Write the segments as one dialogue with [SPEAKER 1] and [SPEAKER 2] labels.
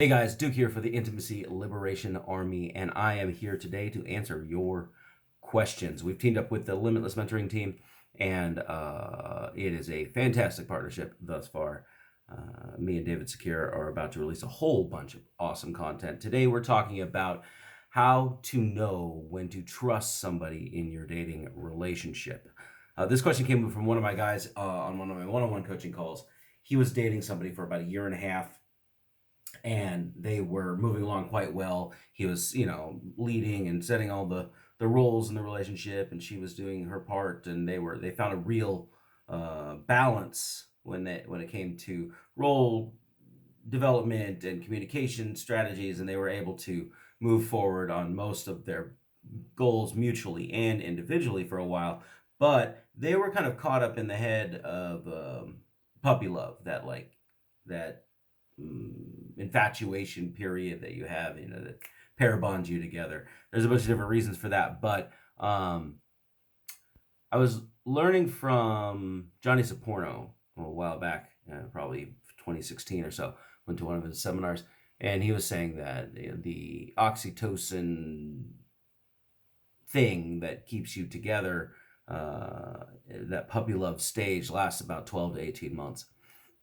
[SPEAKER 1] Hey guys, Duke here for the Intimacy Liberation Army, and I am here today to answer your questions. We've teamed up with the Limitless Mentoring team, and it is a fantastic partnership thus far. Me and David Secure are about to release a whole bunch of awesome content. Today we're talking about how to know when to trust somebody in your dating relationship. This question came from one of my guys on one of my one-on-one coaching calls. He was dating somebody for about a year and a half, and they were moving along quite well. He was, leading and setting all the roles in the relationship, and she was doing her part, and they found a real balance when it came to role development and communication strategies, and they were able to move forward on most of their goals mutually and individually for a while. But they were kind of caught up in the head of puppy love, that infatuation period that you have, that pair bonds you together. There's a bunch of different reasons for that, but I was learning from Johnny Saporno a while back, probably 2016 or so. Went to one of his seminars, and he was saying that the oxytocin thing that keeps you together, that puppy love stage, lasts about 12 to 18 months.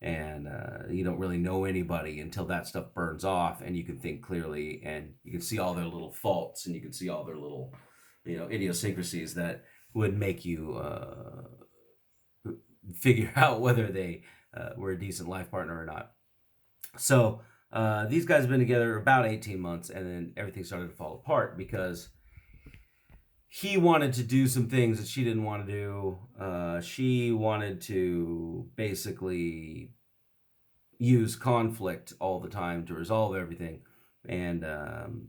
[SPEAKER 1] And you don't really know anybody until that stuff burns off, and you can think clearly, and you can see all their little faults, and you can see all their little, idiosyncrasies that would make you figure out whether they were a decent life partner or not. So these guys have been together about 18 months, and then everything started to fall apart because he wanted to do some things that she didn't want to do. She wanted to basically use conflict all the time to resolve everything, and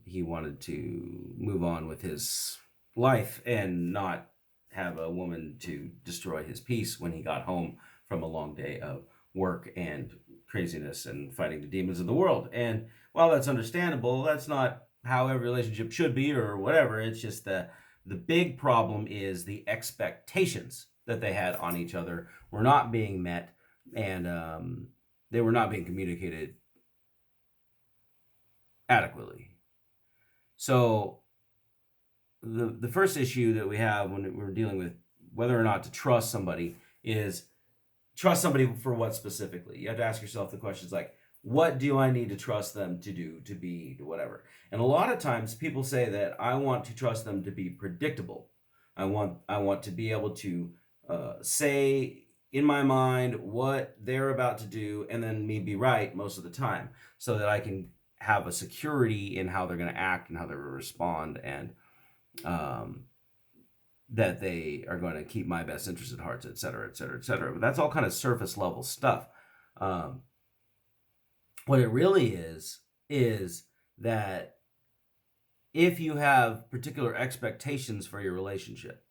[SPEAKER 1] he wanted to move on with his life and not have a woman to destroy his peace when he got home from a long day of work and craziness and fighting the demons of the world. And while that's understandable, that's not how every relationship should be or whatever. It's just the big problem is the expectations that they had on each other were not being met, and they were not being communicated adequately. So the first issue that we have when we're dealing with whether or not to trust somebody is trust somebody for what specifically. You have to ask yourself the questions like, what do I need to trust them to do, to be, to whatever? And a lot of times people say that I want to trust them to be predictable. I want to be able to say in my mind what they're about to do, and then me be right most of the time, so that I can have a security in how they're going to act and how they're going to respond, and that they are going to keep my best interest at heart, et cetera, et cetera, et cetera. But that's all kind of surface level stuff. What it really is that if you have particular expectations for your relationship,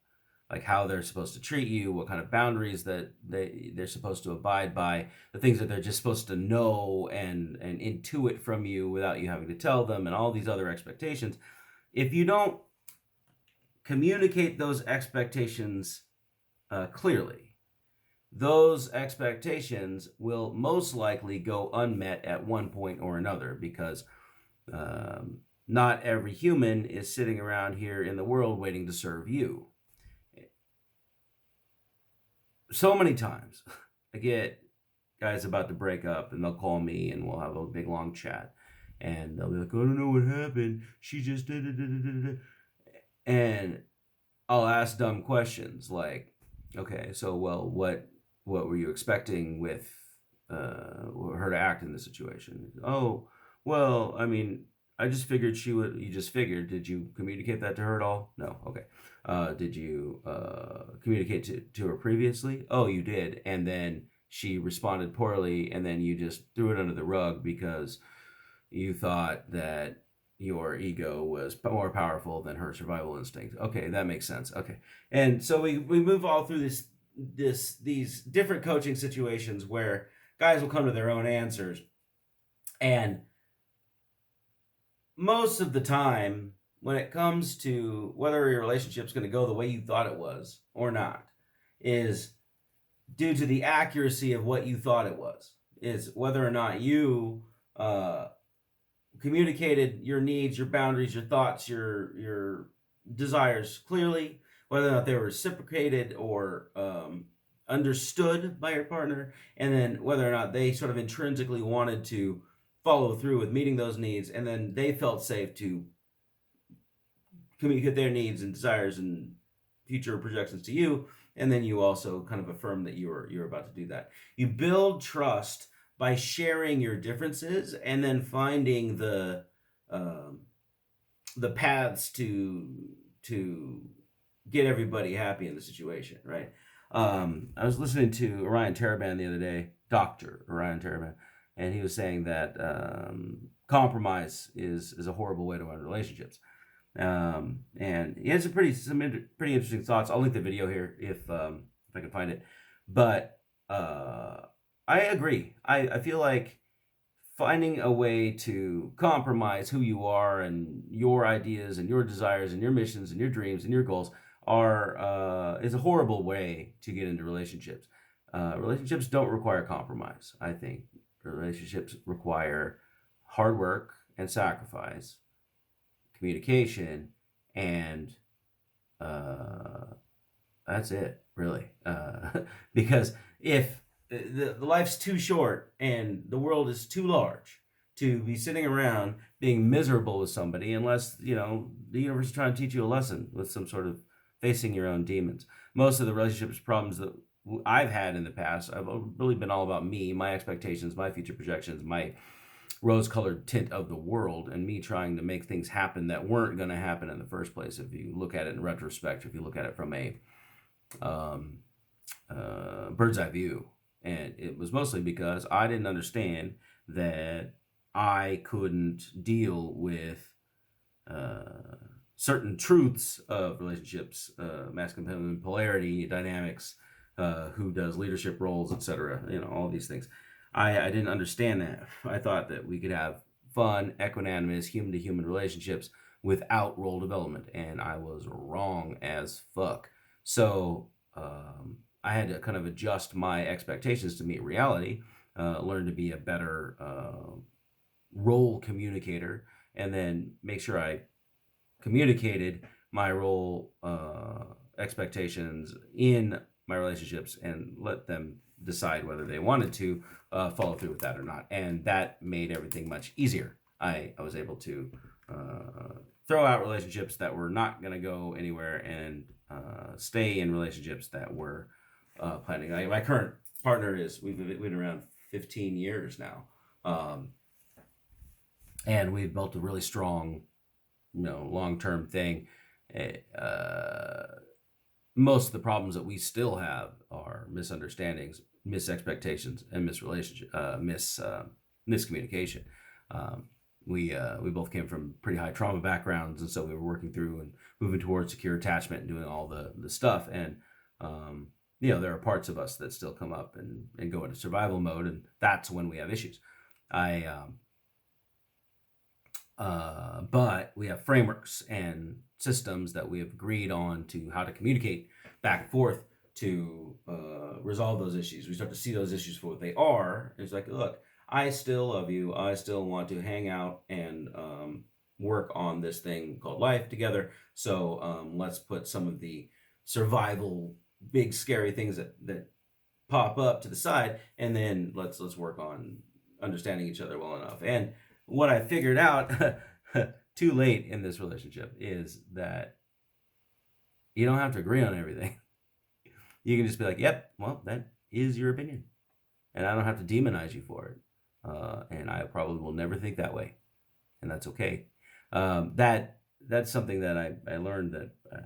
[SPEAKER 1] like how they're supposed to treat you, what kind of boundaries that they're supposed to abide by, the things that they're just supposed to know and intuit from you without you having to tell them, and all these other expectations, if you don't communicate those expectations clearly, those expectations will most likely go unmet at one point or another, because not every human is sitting around here in the world waiting to serve you. So many times I get guys about to break up, and they'll call me, and we'll have a big long chat, and they'll be like, I don't know what happened, she just did. And I'll ask dumb questions like, okay, so well, what were you expecting with her to act in this situation? Oh, well, I mean, I just figured she would. You just figured. Did you communicate that to her at all? No. Okay. Did you communicate to her previously? Oh, you did. And then she responded poorly, and then you just threw it under the rug because you thought that your ego was more powerful than her survival instinct. Okay, that makes sense. Okay. And so we move all through these different coaching situations where guys will come to their own answers, and most of the time when it comes to whether your relationship's going to go the way you thought it was or not is due to the accuracy of what you thought it was, is whether or not you communicated your needs, your boundaries, your thoughts, your desires clearly, whether or not they were reciprocated or understood by your partner, and then whether or not they sort of intrinsically wanted to follow through with meeting those needs, and then they felt safe to communicate their needs and desires and future projections to you, and then you also kind of affirm that you're about to do that. You build trust by sharing your differences and then finding the paths to get everybody happy in the situation, right? I was listening to Orion Taraban the other day, Dr. Orion Taraban, and he was saying that compromise is a horrible way to run relationships. And he has some pretty interesting thoughts. I'll link the video here if I can find it. But I agree. I feel like finding a way to compromise who you are and your ideas and your desires and your missions and your dreams and your goals is a horrible way to get into relationships. Relationships don't require compromise. I think relationships require hard work and sacrifice, communication, and that's it, really. Because if the life's too short and the world is too large to be sitting around being miserable with somebody, unless the universe is trying to teach you a lesson with some sort of facing your own demons. Most of the relationships problems that I've had in the past, I've really been all about me, my expectations, my future projections, my rose-colored tint of the world, and me trying to make things happen that weren't going to happen in the first place. If you look at it in retrospect, if you look at it from a bird's eye view, and it was mostly because I didn't understand that I couldn't deal with certain truths of relationships, masculine, feminine, polarity, dynamics, who does leadership roles, etc. All these things. I didn't understand that. I thought that we could have fun, equanimous, human-to-human relationships without role development, and I was wrong as fuck. So I had to kind of adjust my expectations to meet reality, learn to be a better role communicator, and then make sure I communicated my role expectations in my relationships and let them decide whether they wanted to follow through with that or not. And that made everything much easier. I was able to throw out relationships that were not going to go anywhere and stay in relationships that were planning. My current partner we've been around 15 years now. And we've built a really strong, long-term thing. Most of the problems that we still have are misunderstandings, misexpectations, and miscommunication. We both came from pretty high trauma backgrounds, and so we were working through and moving towards secure attachment and doing all the stuff. And there are parts of us that still come up and go into survival mode, and that's when we have issues. But we have frameworks and systems that we have agreed on to how to communicate back and forth to resolve those issues. We start to see those issues for what they are. It's like, look, I still love you. I still want to hang out and work on this thing called life together. So let's put some of the survival, big, scary things that pop up to the side, and then let's work on understanding each other well enough. And what I figured out too late in this relationship is that you don't have to agree on everything. You can just be like, yep, well, that is your opinion. And I don't have to demonize you for it. And I probably will never think that way. And that's okay. That's something that I learned that I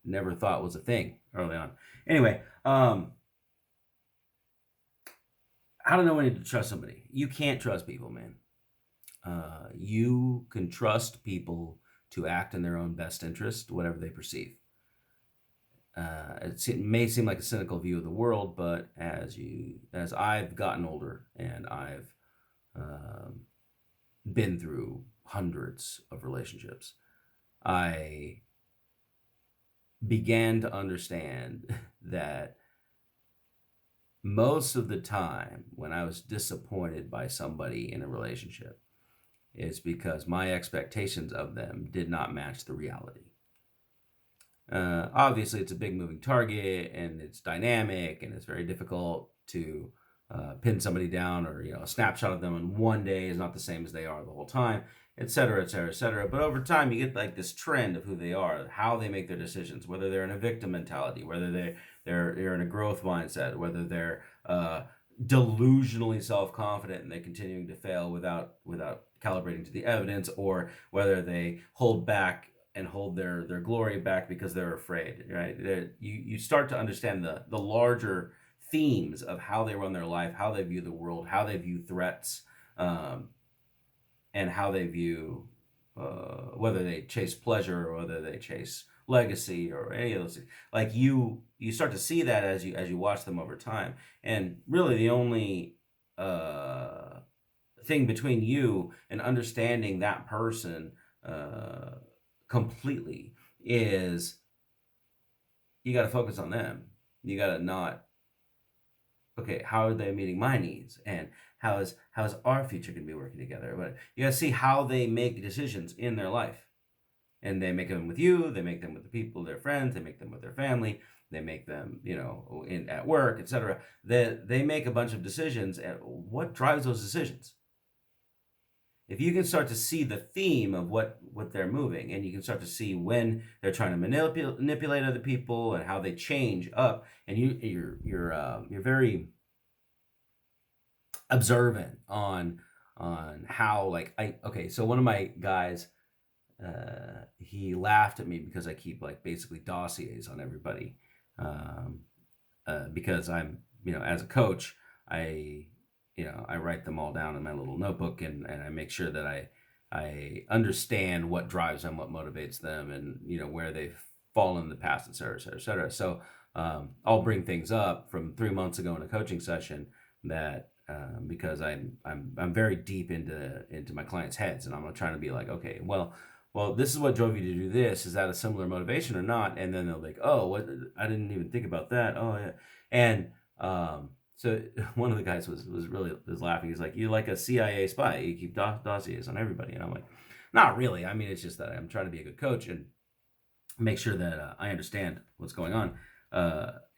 [SPEAKER 1] never thought was a thing early on. Anyway, how to know when to trust somebody. You can't trust people, man. You can trust people to act in their own best interest, whatever they perceive. It may seem like a cynical view of the world, but as I've gotten older and I've been through hundreds of relationships, I began to understand that most of the time when I was disappointed by somebody in a relationship, is because my expectations of them did not match the reality. Obviously, it's a big moving target, and it's dynamic, and it's very difficult to pin somebody down, or a snapshot of them in one day is not the same as they are the whole time, et cetera, et cetera, et cetera. But over time, you get like this trend of who they are, how they make their decisions, whether they're in a victim mentality, whether they're in a growth mindset, whether they're delusionally self-confident and they're continuing to fail without calibrating to the evidence, or whether they hold back and hold their glory back because they're afraid, right? You start to understand the larger themes of how they run their life, how they view the world, how they view threats, and how they view whether they chase pleasure or whether they chase legacy or any of those things. Like you start to see that as you watch them over time. And really the only thing between you and understanding that person completely is you got to focus on them. You got to not, okay, how are they meeting my needs, and how is our future going to be working together? But you got to see how they make decisions in their life, and they make them with you, they make them with the people, their friends, they make them with their family, they make them at work, etc. They make a bunch of decisions, and what drives those decisions? If you can start to see the theme of what they're moving, and you can start to see when they're trying to manipulate other people and how they change up, and you're very observant on how, so one of my guys, he laughed at me because I keep basically dossiers on everybody, because I'm as a coach, I write them all down in my little notebook, and I make sure that I understand what drives them, what motivates them, and where they've fallen in the past, et cetera, et cetera, et cetera. So I'll bring things up from 3 months ago in a coaching session that because I'm very deep into my clients' heads, and I'm trying to be like, okay, well, this is what drove you to do this. Is that a similar motivation or not? And then they'll be like, oh, what? I didn't even think about that. Oh, yeah. And so one of the guys was laughing. He's like, you're like a CIA spy. You keep dossiers on everybody. And I'm like, not really. I mean, it's just that I'm trying to be a good coach and make sure that I understand what's going on,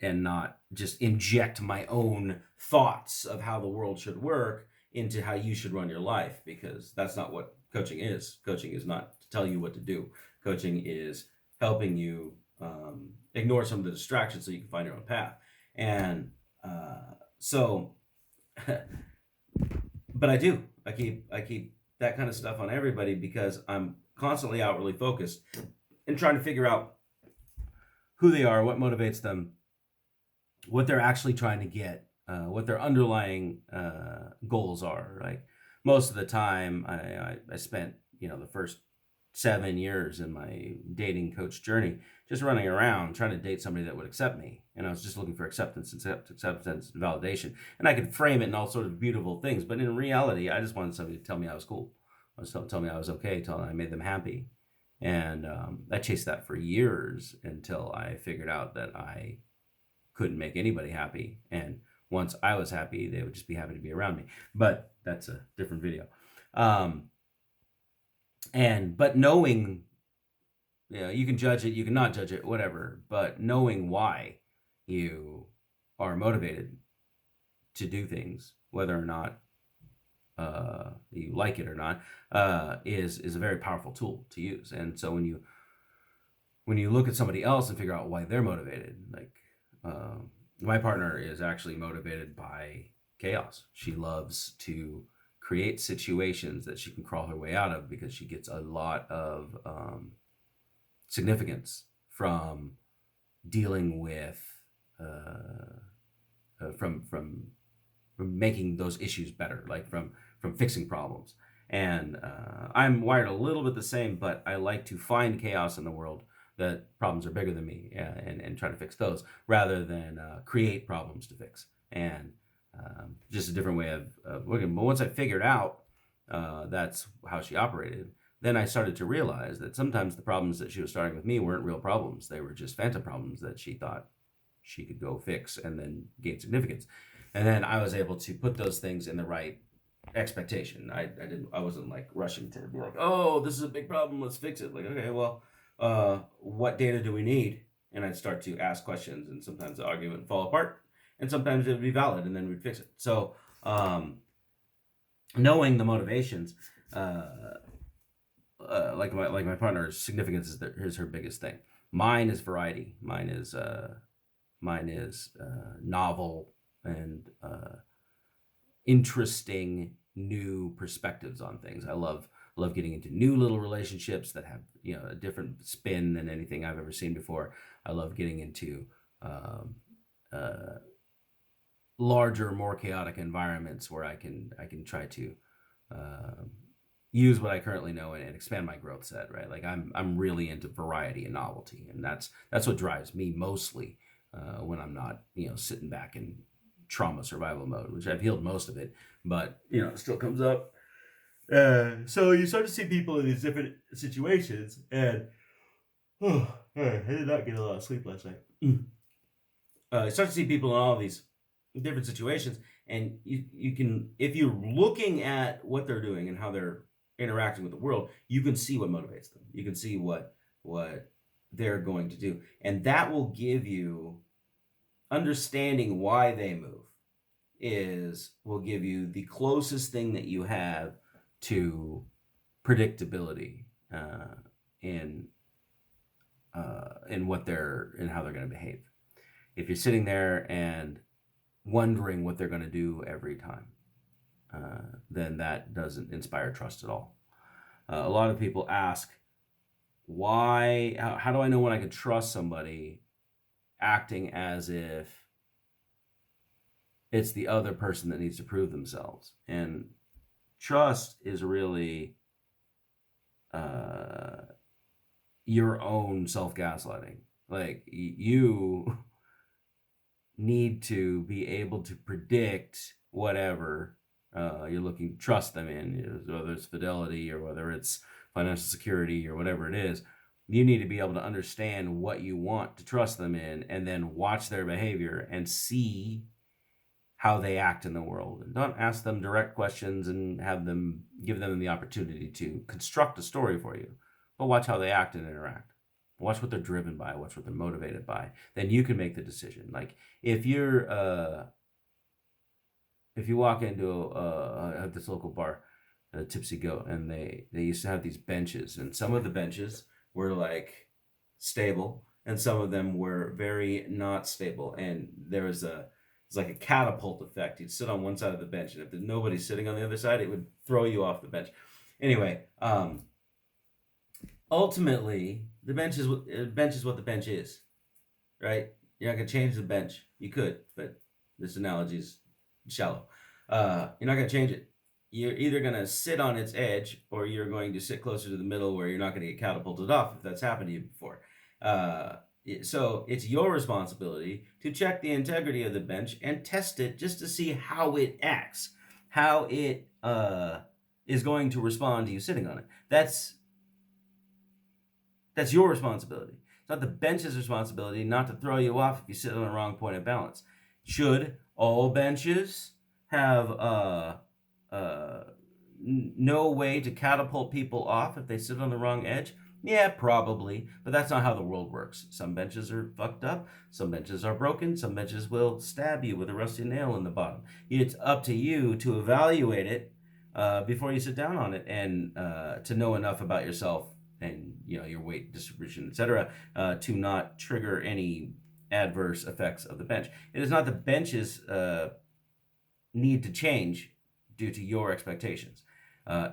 [SPEAKER 1] and not just inject my own thoughts of how the world should work into how you should run your life, because that's not what coaching is. Coaching is not to tell you what to do. Coaching is helping you ignore some of the distractions so you can find your own path. And so, but I keep that kind of stuff on everybody because I'm constantly outwardly focused and trying to figure out who they are, what motivates them, what they're actually trying to get, what their underlying goals are. Like most of the time, I spent the first 7 years in my dating coach journey just running around trying to date somebody that would accept me, and I was just looking for acceptance and validation, and I could frame it in all sorts of beautiful things, but in reality, I just wanted somebody to tell me I was cool, tell me I was okay, tell me I made them happy. And I chased that for years until I figured out that I couldn't make anybody happy. And once I was happy, they would just be happy to be around me. But that's a different video. But knowing, you can judge it, you can not judge it, whatever. But knowing why you are motivated to do things, whether or not you like it or not, is a very powerful tool to use. And so when you look at somebody else and figure out why they're motivated, like my partner is actually motivated by chaos. She loves to create situations that she can crawl her way out of because she gets a lot of significance from dealing with from making those issues better, like from fixing problems. And I'm wired a little bit the same, but I like to find chaos in the world, that problems are bigger than me, and try to fix those rather than create problems to fix. And just a different way of working. But once I figured out that's how she operated, then I started to realize that sometimes the problems that she was starting with me weren't real problems. They were just phantom problems that she thought she could go fix and then gain significance. And then I was able to put those things in the right expectation. I wasn't like rushing to be like, oh, this is a big problem, let's fix it. Like, okay, well, what data do we need? And I'd start to ask questions, and sometimes the argument would fall apart, and sometimes it would be valid, and then we'd fix it. So knowing the motivations, like my partner's significance is her biggest thing. Mine is variety. Mine is novel and interesting new perspectives on things. I love getting into new little relationships that have a different spin than anything I've ever seen before. I love getting into larger, more chaotic environments where I can try to use what I currently know and expand my growth set. Right, like I'm really into variety and novelty, and that's what drives me mostly when I'm not sitting back in trauma survival mode, which I've healed most of it, but it still comes up. So you start to see people in these different situations, and I did not get a lot of sleep last night. You start to see people in all of these different situations, and you can, if you're looking at what they're doing and how they're interacting with the world, you can see what motivates them. You can see what they're going to do, and that will give you understanding why they move. Will give you the closest thing that you have to predictability in what in how they're going to behave. If you're sitting there and wondering what they're going to do every time, then that doesn't inspire trust at all. A lot of people ask, why? How do I know when I can trust somebody acting as if it's the other person that needs to prove themselves? And trust is really your own self-gaslighting. Like, you need to be able to predict whatever you're looking to trust them in, whether it's fidelity or whether it's financial security or whatever it is. You need to be able to understand what you want to trust them in, and then watch their behavior and see how they act in the world. And don't ask them direct questions and give them the opportunity to construct a story for you, but watch how they act and interact. Watch what they're driven by, watch what they're motivated by. Then you can make the decision. Like, if you walk into at this local bar, Tipsy Goat, and they used to have these benches, and some of the benches were like stable, and some of them were very not stable. And it's like a catapult effect. You'd sit on one side of the bench, and if there's nobody sitting on the other side, it would throw you off the bench. Anyway, ultimately, the bench is what the bench is, right? You're not gonna change the bench. You could, but this analogy is shallow. You're not gonna change it. You're either gonna sit on its edge, or you're going to sit closer to the middle where you're not gonna get catapulted off, if that's happened to you before. So it's your responsibility to check the integrity of the bench and test it just to see how it acts, how it is going to respond to you sitting on it. That's your responsibility. It's not the bench's responsibility not to throw you off if you sit on the wrong point of balance. Should all benches have no way to catapult people off if they sit on the wrong edge? Yeah, probably, but that's not how the world works. Some benches are fucked up, some benches are broken, some benches will stab you with a rusty nail in the bottom. It's up to you to evaluate it before you sit down on it, and to know enough about yourself and your weight distribution, etc., to not trigger any adverse effects of the bench. It is not the bench's need to change due to your expectations.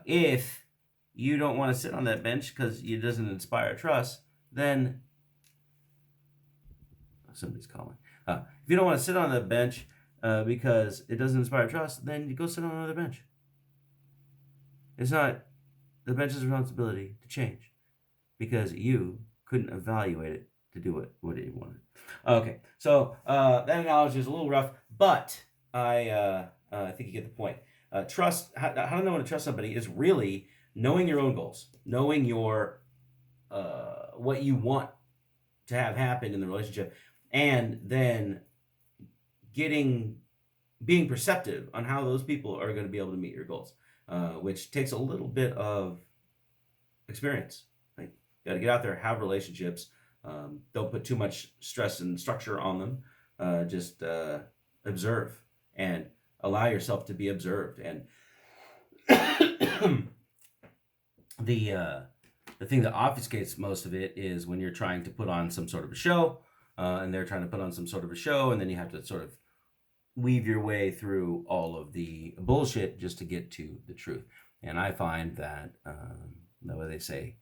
[SPEAKER 1] If you don't want to sit on that bench because it doesn't inspire trust, then somebody's calling. If you don't want to sit on that bench because it doesn't inspire trust, then you go sit on another bench. It's not the bench's responsibility to change because you couldn't evaluate it to do what it wanted. Okay, so that analogy is a little rough, but I think you get the point. Trust. How to know when to trust somebody is really knowing your own goals, knowing your what you want to have happen in the relationship, and then being perceptive on how those people are going to be able to meet your goals. which takes a little bit of experience. Like, you got to get out there, have relationships. Don't put too much stress and structure on them. Just observe and allow yourself to be observed. And the thing that obfuscates most of it is when you're trying to put on some sort of a show, and they're trying to put on some sort of a show, and then you have to sort of weave your way through all of the bullshit just to get to the truth. And I find that the way they say,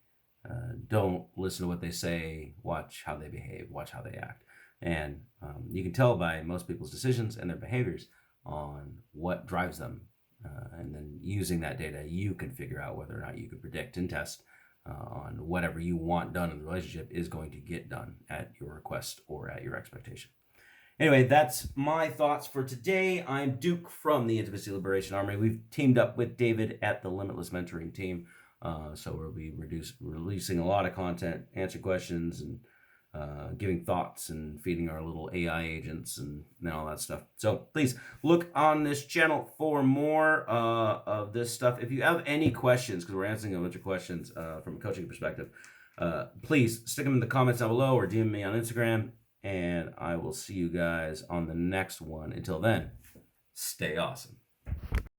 [SPEAKER 1] don't listen to what they say, watch how they behave, watch how they act. And you can tell by most people's decisions and their behaviors on what drives them. And then using that data, you can figure out whether or not you can predict and test on whatever you want done in the relationship is going to get done at your request or at your expectation. Anyway, that's my thoughts for today. I'm Duke from the Intimacy Liberation Army. We've teamed up with David at the Limitless Mentoring team. So we'll be releasing a lot of content, answering questions, and giving thoughts and feeding our little AI agents and all that stuff. So please look on this channel for more of this stuff. If you have any questions, because we're answering a bunch of questions from a coaching perspective, please stick them in the comments down below or DM me on Instagram, and I will see you guys on the next one. Until then, stay awesome.